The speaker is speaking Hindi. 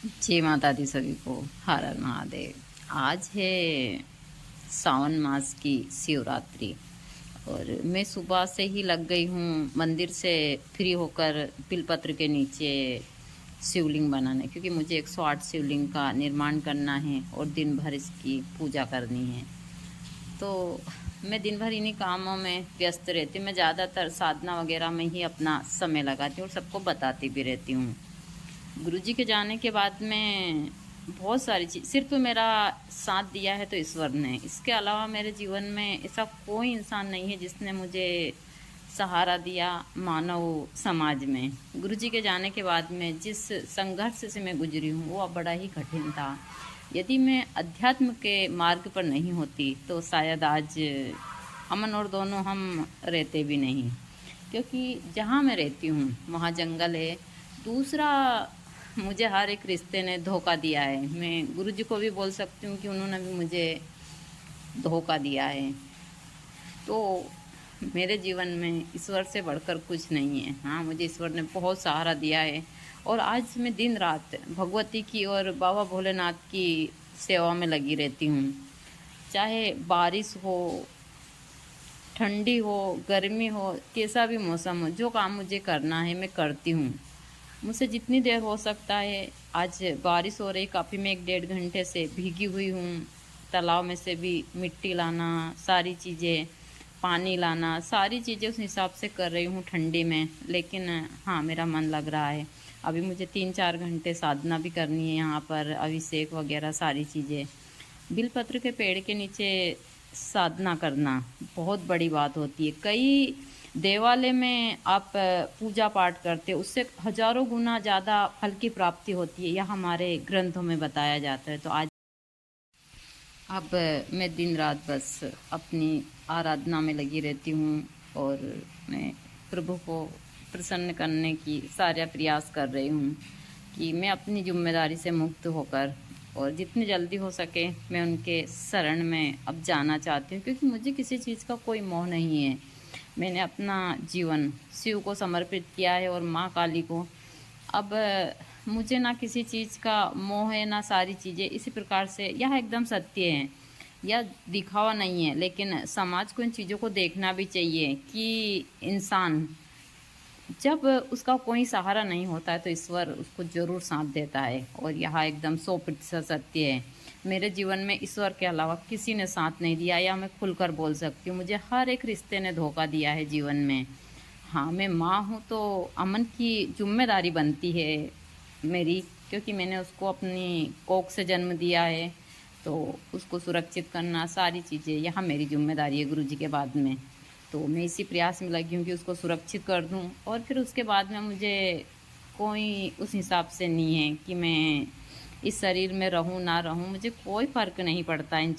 जय माता दी सभी को। हर हर महादेव। आज है सावन मास की शिवरात्रि और मैं सुबह से ही लग गई हूँ मंदिर से फ्री होकर बिलपत्र के नीचे शिवलिंग बनाने, क्योंकि मुझे 108 शिवलिंग का निर्माण करना है और दिन भर इसकी पूजा करनी है। तो मैं दिन भर इन्हीं कामों में व्यस्त रहती हूँ। मैं ज़्यादातर साधना वगैरह में ही अपना समय लगाती हूँ और सबको बताती भी रहती हूँ। गुरुजी के जाने के बाद में बहुत सारी चीज़, सिर्फ मेरा साथ दिया है तो ईश्वर ने। इसके अलावा मेरे जीवन में ऐसा कोई इंसान नहीं है जिसने मुझे सहारा दिया मानव समाज में। गुरुजी के जाने के बाद में जिस संघर्ष से मैं गुजरी हूँ वो अब बड़ा ही कठिन था। यदि मैं अध्यात्म के मार्ग पर नहीं होती तो शायद आज अमन और दोनों हम रहते भी नहीं, क्योंकि जहाँ मैं रहती हूँ वहाँ जंगल है। दूसरा, मुझे हर एक रिश्ते ने धोखा दिया है। मैं गुरुजी को भी बोल सकती हूँ कि उन्होंने भी मुझे धोखा दिया है। तो मेरे जीवन में ईश्वर से बढ़कर कुछ नहीं है। हाँ, मुझे ईश्वर ने बहुत सहारा दिया है और आज मैं दिन रात भगवती की और बाबा भोलेनाथ की सेवा में लगी रहती हूँ। चाहे बारिश हो, ठंडी हो, गर्मी हो, कैसा भी मौसम हो, जो काम मुझे करना है मैं करती हूँ। मुझसे जितनी देर हो सकता है। आज बारिश हो रही काफ़ी, मैं 1 डेढ़ घंटे से भीगी हुई हूँ। तालाब में से भी मिट्टी लाना, सारी चीज़ें, पानी लाना, सारी चीज़ें उस हिसाब से कर रही हूँ ठंडी में। लेकिन हाँ, मेरा मन लग रहा है। अभी मुझे 3 4 घंटे साधना भी करनी है यहाँ पर, अभिषेक वगैरह सारी चीज़ें। बिलपत्र के पेड़ के नीचे साधना करना बहुत बड़ी बात होती है। कई देवालय में आप पूजा पाठ करते हो, उससे हजारों गुना ज़्यादा फल की प्राप्ति होती है, यह हमारे ग्रंथों में बताया जाता है। तो आज अब मैं दिन रात बस अपनी आराधना में लगी रहती हूँ और मैं प्रभु को प्रसन्न करने की सारा प्रयास कर रही हूँ कि मैं अपनी जिम्मेदारी से मुक्त होकर और जितनी जल्दी हो सके मैं उनके शरण में अब जाना चाहती हूँ, क्योंकि मुझे किसी चीज़ का कोई मोह नहीं है। मैंने अपना जीवन शिव को समर्पित किया है और माँ काली को। अब मुझे ना किसी चीज़ का मोह है ना सारी चीज़ें। इसी प्रकार से यह एकदम सत्य है, यह दिखावा नहीं है, लेकिन समाज को इन चीज़ों को देखना भी चाहिए कि इंसान जब उसका कोई सहारा नहीं होता है तो ईश्वर उसको ज़रूर साथ देता है। और यह एकदम 100% सत्य है। मेरे जीवन में ईश्वर के अलावा किसी ने साथ नहीं दिया, या मैं खुलकर बोल सकती हूँ मुझे हर एक रिश्ते ने धोखा दिया है जीवन में। हाँ, मैं माँ हूँ तो अमन की जिम्मेदारी बनती है मेरी, क्योंकि मैंने उसको अपनी कोख से जन्म दिया है। तो उसको सुरक्षित करना, सारी चीज़ें, यह मेरी जिम्मेदारी है गुरुजी के बाद में। तो मैं इसी प्रयास में लगी हूँ कि उसको सुरक्षित कर दूँ और फिर उसके बाद में मुझे कोई उस हिसाब से नहीं है कि मैं इस शरीर में रहूँ ना रहूँ, मुझे कोई फ़र्क नहीं पड़ता इन